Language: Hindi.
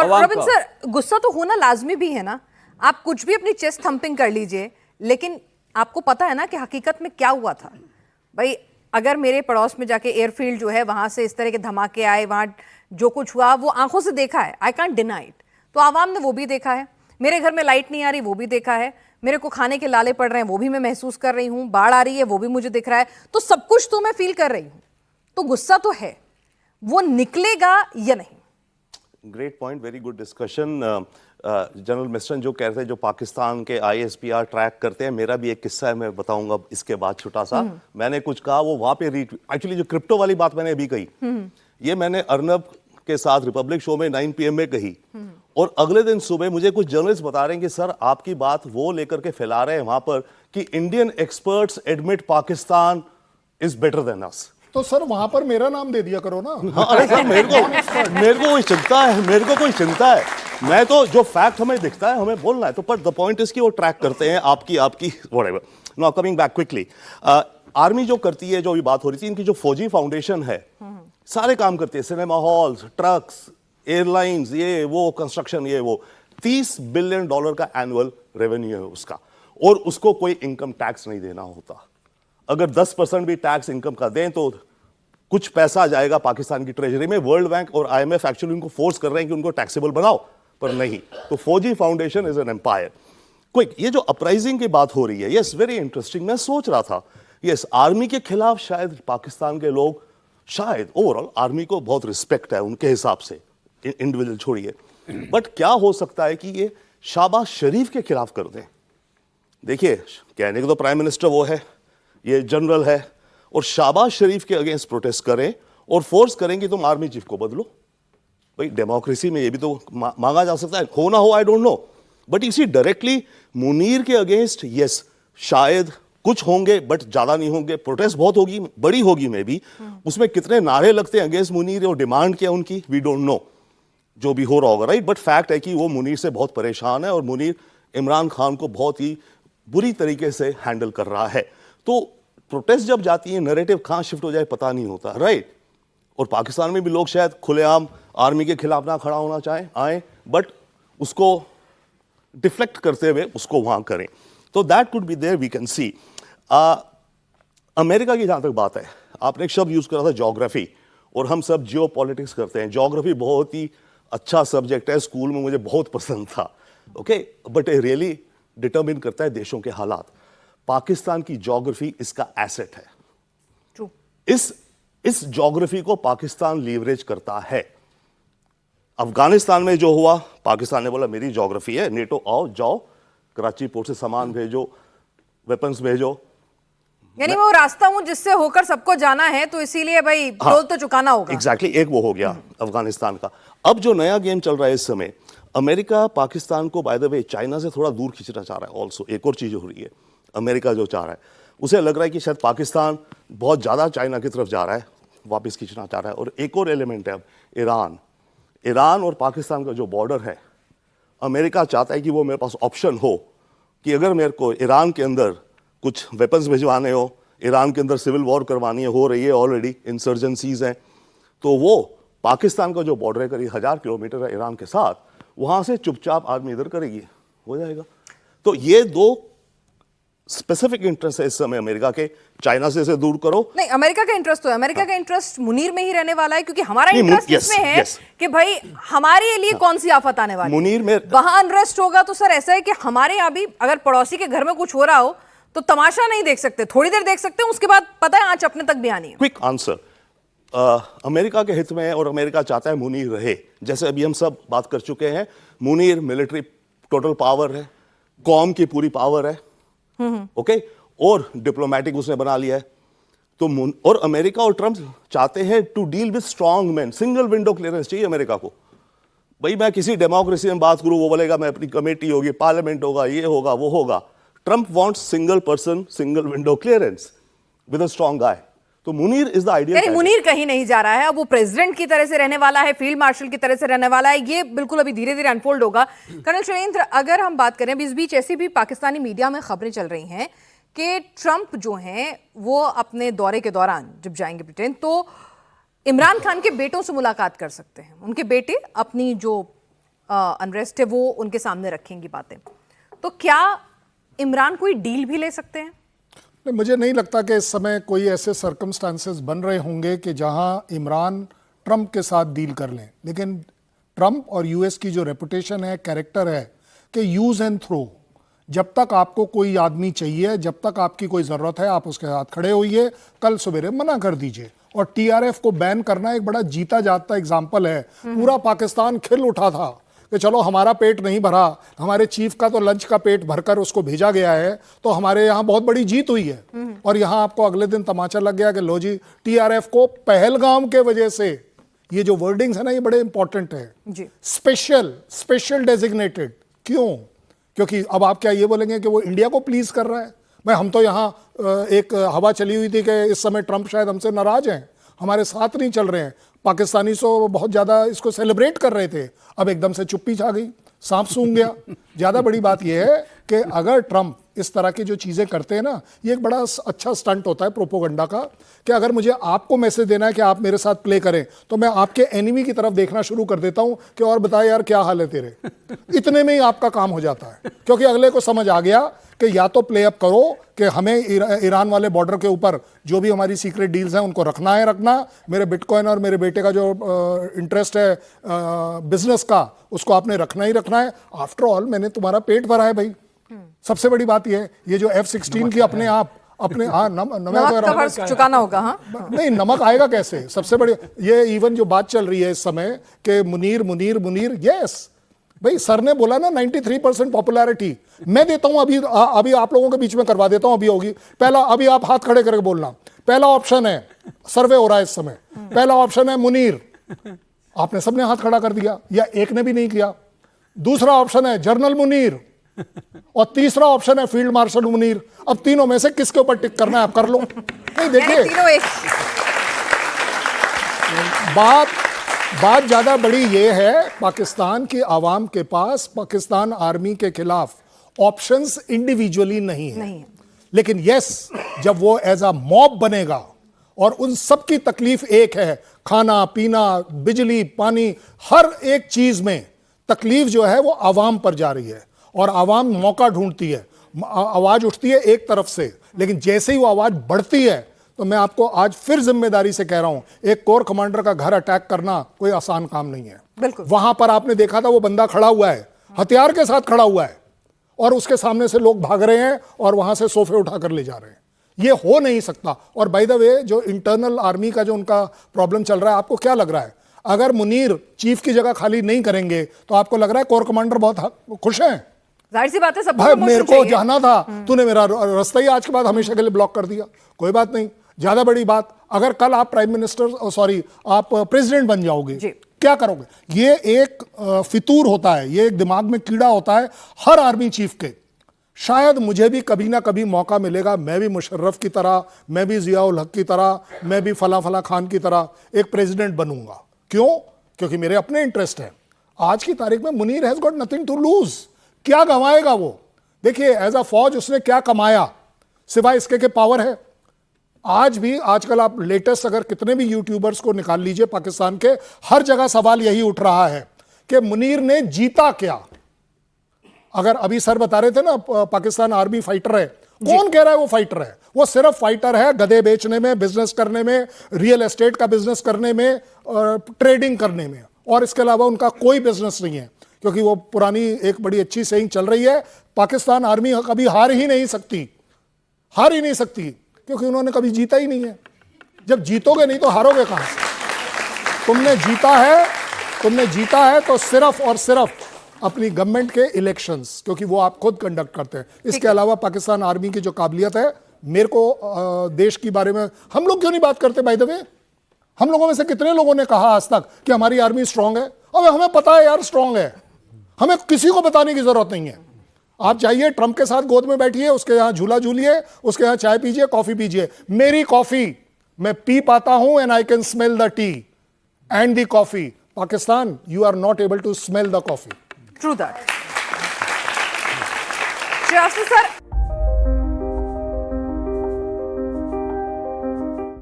और रविंद्र सर, गुस्सा तो होना लाजमी भी है ना, आप कुछ भी अपनी चेस्ट थंपिंग कर लीजिए, लेकिन आपको पता है ना कि हकीकत में क्या हुआ था। भाई अगर मेरे पड़ोस में जाके एयरफील्ड जो है वहां से इस तरह के धमाके आए, वहां जो कुछ हुआ वो आंखों से देखा है, आई कांट डिनाई इट। तो आवाम ने वो भी देखा है, मेरे घर में लाइट नहीं आ रही वो भी देखा है, मेरे को खाने के लाले पड़ रहे हैं वो भी मैं महसूस कर रही हूँ, बाढ़ आ रही है वो भी मुझे दिख रहा है, तो सब कुछ तो मैं फील कर रही हूँ। तो गुस्सा तो है, वो निकलेगा या नहीं? Great point, very good discussion. General Meston जो कह रहे थे, जो पाकिस्तान के ISPR ट्रैक करते हैं, मेरा भी एक किस्सा है, मैं बताऊंगा इसके बाद छोटा सा। मैंने कुछ कहा, वो वहां पे एक्चुअली जो क्रिप्टो वाली बात मैंने अभी कही, ये मैंने अर्नब के साथ रिपब्लिक शो में 9 PM में कही, और अगले दिन सुबह मुझे कुछ जर्नलिस्ट बता रहे हैं कि सर आपकी बात वो लेकर के फैला रहे हैं वहां पर कि Indian experts admit Pakistan is better than us. तो सर वहां पर मेरा नाम दे दिया करो ना। हाँ, अरे सर मेरे को कोई चिंता है, मेरे को कोई चिंता है, मैं तो जो फैक्ट हमें दिखता है हमें बोलना है। तो पर द पॉइंट इज कि वो ट्रैक करते हैं आपकी whatever. Now coming back quickly, army जो करती है, जो अभी बात हो रही थी, इनकी जो फौजी फाउंडेशन है सारे काम करती है, सिनेमा हॉल्स, ट्रक्स, एयरलाइंस, ये वो कंस्ट्रक्शन, ये वो, $30 बिलियन का एनुअल रेवेन्यू है उसका, और उसको कोई इनकम टैक्स नहीं देना होता। अगर 10% भी टैक्स इनकम का दें तो कुछ पैसा जाएगा पाकिस्तान की ट्रेजरी में। वर्ल्ड बैंक और IMF एक्चुअली उनको फोर्स कर रहे हैं कि उनको टैक्सेबल बनाओ, पर नहीं। तो फौजी foundation is an empire. Quick, ये जो अपराइजिंग की बात हो रही है, यस वेरी इंटरेस्टिंग। मैं सोच रहा था, यस आर्मी के खिलाफ शायद पाकिस्तान के लोग, शायद ओवरऑल आर्मी को बहुत रिस्पेक्ट है उनके हिसाब से, इंडिविजुअल छोड़िए, बट क्या हो सकता है कि ये शहबाज शरीफ के खिलाफ कर दें? देखिए, कहने को तो प्राइम मिनिस्टर वो है, ये जनरल है, और शहबाज शरीफ के अगेंस्ट प्रोटेस्ट करें और फोर्स करें कि तुम आर्मी चीफ को बदलो। भाई डेमोक्रेसी में ये भी तो मांगा जा सकता है, हो ना हो आई डोंट नो, बट इसी डायरेक्टली मुनीर के अगेंस्ट यस शायद कुछ होंगे, बट ज्यादा नहीं होंगे। प्रोटेस्ट बहुत होगी, बड़ी होगी मे बी, उसमें कितने नारे लगते हैं अगेंस्ट मुनीर और डिमांड क्या उनकी, वी डोंट नो, जो भी हो रहा होगा, राइट। बट फैक्ट है कि वो मुनीर से बहुत परेशान है और मुनीर इमरान खान को बहुत ही बुरी तरीके से हैंडल कर रहा है। तो प्रोटेस्ट जब जाती है, नैरेटिव कहां शिफ्ट हो जाए पता नहीं होता, राइट। और पाकिस्तान में भी लोग शायद खुलेआम आर्मी के खिलाफ ना खड़ा होना चाहें, आए, बट उसको डिफ्लेक्ट करते हुए उसको वहां करें। तो that could be there, we can see. America की जहां तक बात है, आपने एक शब्द यूज करा था ज्योग्राफी, और हम सब जियो पॉलिटिक्स करते हैं। ज्योग्राफी बहुत ही अच्छा सब्जेक्ट है, स्कूल में मुझे बहुत पसंद था, ओके, बट ये रियली डिटरमिन करता है देशों के हालात। पाकिस्तान की ज्योग्राफी इसका एसेट है। True. इस ज्योग्राफी को पाकिस्तान लीवरेज करता है। अफगानिस्तान में जो हुआ, पाकिस्तान ने बोला मेरी ज्योग्राफी है, नेटो आओ, जाओ, कराची पोर्ट से सामान भेजो, वेपन्स भेजो, यानी वो रास्ता हूं जिससे होकर सबको जाना है, तो इसीलिए भाई टोल तो चुकाना होगा। एग्जैक्टली, एक वो हो गया अफगानिस्तान का। अब जो नया गेम चल रहा है इस समय, अमेरिका पाकिस्तान को बाय द वे चाइना से थोड़ा दूर खींचना चाह रहा है। ऑल्सो एक और चीज हो रही है, अमेरिका जो चाह रहा है, उसे लग रहा है कि शायद पाकिस्तान बहुत ज्यादा चाइना की तरफ जा रहा है, वापस खींचना चाह रहा है। और एक और एलिमेंट है अब ईरान और पाकिस्तान का जो बॉर्डर है, अमेरिका चाहता है कि वो मेरे पास ऑप्शन हो कि अगर मेरे को ईरान के अंदर कुछ वेपन्स भिजवाने हो, ईरान के अंदर सिविल वॉर करवानी है, हो रही है ऑलरेडी, इंसर्जेंसीज हैं, तो वो पाकिस्तान का जो बॉर्डर है करीब 1000 किलोमीटर है ईरान के साथ, वहां से चुपचाप आर्मी इधर करेगी, हो जाएगा। तो ये दो स्पेसिफिक इंटरेस्ट है इस समय अमेरिका के, चाइना से इसे दूर करो। नहीं, अमेरिका का इंटरेस्ट तो है, अमेरिका का इंटरेस्ट मुनीर में ही रहने वाला है, क्योंकि हमारा इंटरेस्ट इसमें है कि भाई हमारे लिए कौन सी आफत आने वाली है। मुनीर में वहां अनरेस्ट होगा तो सर ऐसा है कि हमारे यहाँ भी अगर पड़ोसी के घर में कुछ हो रहा हो तो तमाशा नहीं देख सकते, थोड़ी देर देख सकते हैं, उसके बाद पता है आंच अपने तक भी आनी है। क्विक आंसर, अमेरिका के हित में है और अमेरिका चाहता है मुनीर रहे। जैसे अभी हम सब बात कर चुके हैं, मुनीर मिलिट्री टोटल पावर है, कौम की पूरी पावर है, ओके, और डिप्लोमेटिक उसने बना लिया है। तो और अमेरिका और ट्रंप चाहते हैं to deal with strong man, single window clearance चाहिए अमेरिका को। भाई मैं किसी डेमोक्रेसी में बात करूं, वो बोलेगा मैं अपनी कमेटी होगी, पार्लियामेंट होगा, ये होगा, वो होगा। Trump wants single person, single window clearance with a strong guy. तो मुनीर इज द आइडियल। यानी मुनीर कहीं नहीं जा रहा है, अब वो प्रेसिडेंट की तरह से रहने वाला है, फील्ड मार्शल की तरह से रहने वाला है। ये बिल्कुल अभी धीरे धीरे अनफोल्ड होगा। कर्नल शैलेंद्र, अगर हम बात करें, इस बीच ऐसी भी पाकिस्तानी मीडिया में खबरें चल रही हैं कि ट्रंप जो हैं वो अपने दौरे के दौरान जब जाएंगे ब्रिटेन तो इमरान खान के बेटों से मुलाकात कर सकते हैं। उनके बेटे अपनी जो अनरेस्ट है वो उनके सामने रखेंगी बातें। तो क्या इमरान कोई डील भी ले सकते हैं? नहीं, मुझे नहीं लगता कि इस समय कोई ऐसे सर्कमस्टांसेस बन रहे होंगे कि जहां इमरान ट्रंप के साथ डील कर लें। लेकिन ट्रंप और यूएस की जो रेपुटेशन है, कैरेक्टर है कि यूज एंड थ्रो, जब तक आपको कोई आदमी चाहिए, जब तक आपकी कोई ज़रूरत है, आप उसके साथ खड़े होइए, कल सवेरे मना कर दीजिए। और टीआरएफ को बैन करना एक बड़ा जीता जागता एग्जाम्पल है। पूरा पाकिस्तान खिल उठा था कि चलो हमारा पेट नहीं भरा, हमारे चीफ का तो लंच का पेट भरकर उसको भेजा गया है, तो हमारे यहाँ बहुत बड़ी जीत हुई है। और यहाँ आपको अगले दिन तमाचा लग गया कि लो जी, टीआरएफ को पहलगाम के वजह से, ये जो वर्डिंग्स है ना, ये बड़े इंपॉर्टेंट है जी। Special designated. क्यों? क्योंकि अब आप क्या ये बोलेंगे कि वो इंडिया को प्लीज कर रहा है? भाई हम तो यहाँ एक हवा चली हुई थी कि इस समय ट्रंप शायद हमसे नाराज हैं, हमारे साथ नहीं चल रहे हैं। पाकिस्तानी तो बहुत ज़्यादा इसको सेलिब्रेट कर रहे थे, अब एकदम से चुप्पी छा गई, सांप सूंघ गया। ज़्यादा बड़ी बात यह है कि अगर ट्रंप इस तरह की जो चीज़ें करते हैं ना, ये एक बड़ा अच्छा स्टंट होता है प्रोपोगंडा का, कि अगर मुझे आपको मैसेज देना है कि आप मेरे साथ प्ले करें, तो मैं आपके एनिमी की तरफ देखना शुरू कर देता हूं कि और बता यार क्या हाल है तेरे। इतने में ही आपका काम हो जाता है, क्योंकि अगले को समझ आ गया कि या तो प्ले अप करो कि हमें ईरान वाले बॉर्डर के ऊपर जो भी हमारी सीक्रेट डील्स हैं उनको रखना है, मेरे बिटकॉइन और मेरे बेटे का जो इंटरेस्ट है बिजनेस का, उसको आपने रखना ही रखना है। आफ्टर ऑल मैंने तुम्हारा पेट भरा है भाई। सबसे बड़ी बात यह है, ये जो F-16 की अपने नमक चुकाना होगा। हाँ नहीं, नमक आएगा कैसे? सबसे बड़ी ये इवन जो बात चल रही है इस समय कि मुनीर, यस भाई, सर ने बोला ना 93% पॉपुलैरिटी मैं देता हूं। अभी आप लोगों के बीच में करवा देता हूं, अभी होगी। पहला, अभी आप हाथ खड़े करके बोलना, पहला ऑप्शन है, सर्वे हो रहा है इस समय, पहला ऑप्शन है मुनीर। आपने सबने हाथ खड़ा कर दिया, या एक ने भी नहीं किया। दूसरा ऑप्शन है जनरल मुनीर, और तीसरा ऑप्शन है फील्ड मार्शल मुनीर। अब तीनों में से किसके ऊपर टिक करना है आप कर लो। नहीं देखिए, बात ज्यादा बड़ी ये है, पाकिस्तान की आवाम के पास पाकिस्तान आर्मी के खिलाफ ऑप्शंस इंडिविजुअली नहीं है। लेकिन यस, जब वो एज अ मॉब बनेगा और उन सब की तकलीफ एक है, खाना पीना बिजली पानी, हर एक चीज में तकलीफ जो है वो आवाम पर जा रही है, और आवाम मौका ढूंढती है, आवाज उठती है एक तरफ से। लेकिन जैसे ही वो आवाज बढ़ती है, तो मैं आपको आज फिर जिम्मेदारी से कह रहा हूं, एक कोर कमांडर का घर अटैक करना कोई आसान काम नहीं है। बिल्कुल। वहां पर आपने देखा था वो बंदा खड़ा हुआ है, हथियार के साथ खड़ा हुआ है, और उसके सामने से लोग भाग रहे हैं और वहां से सोफे उठाकर ले जा रहे हैं। ये हो नहीं सकता। और बाय द वे, जो इंटरनल आर्मी का जो उनका प्रॉब्लम चल रहा है, आपको क्या लग रहा है, अगर मुनीर चीफ की जगह खाली नहीं करेंगे तो आपको लग रहा है कोर कमांडर बहुत खुश हैं? जाहिर सी बात है, सब भाई मेरे को जाना था, तूने मेरा रास्ता ही आज के बाद हमेशा के लिए ब्लॉक कर दिया। कोई बात नहीं, ज्यादा बड़ी बात, अगर कल आप प्राइम मिनिस्टर सॉरी आप प्रेसिडेंट बन जाओगे, क्या करोगे? ये एक फितूर होता है, ये एक दिमाग में कीड़ा होता है हर आर्मी चीफ के। शायद मुझे भी कभी ना कभी मौका मिलेगा, मैं भी मुशर्रफ की तरह, मैं भी जियाउल हक की तरह, मैं भी फला खान की तरह एक प्रेसिडेंट बनूंगा। क्यों? क्योंकि मेरे अपने इंटरेस्ट है। आज की तारीख में Munir has got nothing to lose. क्या गंवाएगा वो? देखिए, एज अ फौज उसने क्या कमाया सिवाय इसके के पावर है। आज भी, आजकल आप लेटेस्ट अगर कितने भी यूट्यूबर्स को निकाल लीजिए पाकिस्तान के, हर जगह सवाल यही उठ रहा है कि मुनीर ने जीता क्या। अगर अभी सर बता रहे थे ना, पाकिस्तान आर्मी फाइटर है, कौन कह रहा है वो फाइटर है? वो सिर्फ फाइटर है गधे बेचने में, बिजनेस करने में, रियल एस्टेट का बिजनेस करने में, ट्रेडिंग करने में, और इसके अलावा उनका कोई बिजनेस नहीं है। क्योंकि वो पुरानी एक बड़ी अच्छी सेइंग चल रही है, पाकिस्तान आर्मी कभी हार ही नहीं सकती, क्योंकि उन्होंने कभी जीता ही नहीं है। जब जीतोगे नहीं तो हारोगे कहां से? तुमने जीता है तो सिर्फ और सिर्फ अपनी गवर्नमेंट के इलेक्शंस, क्योंकि वो आप खुद कंडक्ट करते हैं। इसके अलावा पाकिस्तान आर्मी की जो काबिलियत है, मेरे को देश के बारे में हम लोग क्यों नहीं बात करते? बाय द वे, हम लोगों में से कितने लोगों ने कहा आज तक कि हमारी आर्मी स्ट्रांग है? अब हमें पता है यार स्ट्रांग है, हमें किसी को बताने की जरूरत नहीं है। आप जाइए ट्रंप के साथ गोद में बैठिए, उसके यहां झूला झूलिए, उसके यहां चाय पीजिए, कॉफी पीजिए। मेरी कॉफी मैं पी पाता हूं, and I can smell the tea and the coffee. Pakistan, you are not able to smell the coffee. True that. Shrivastava sir,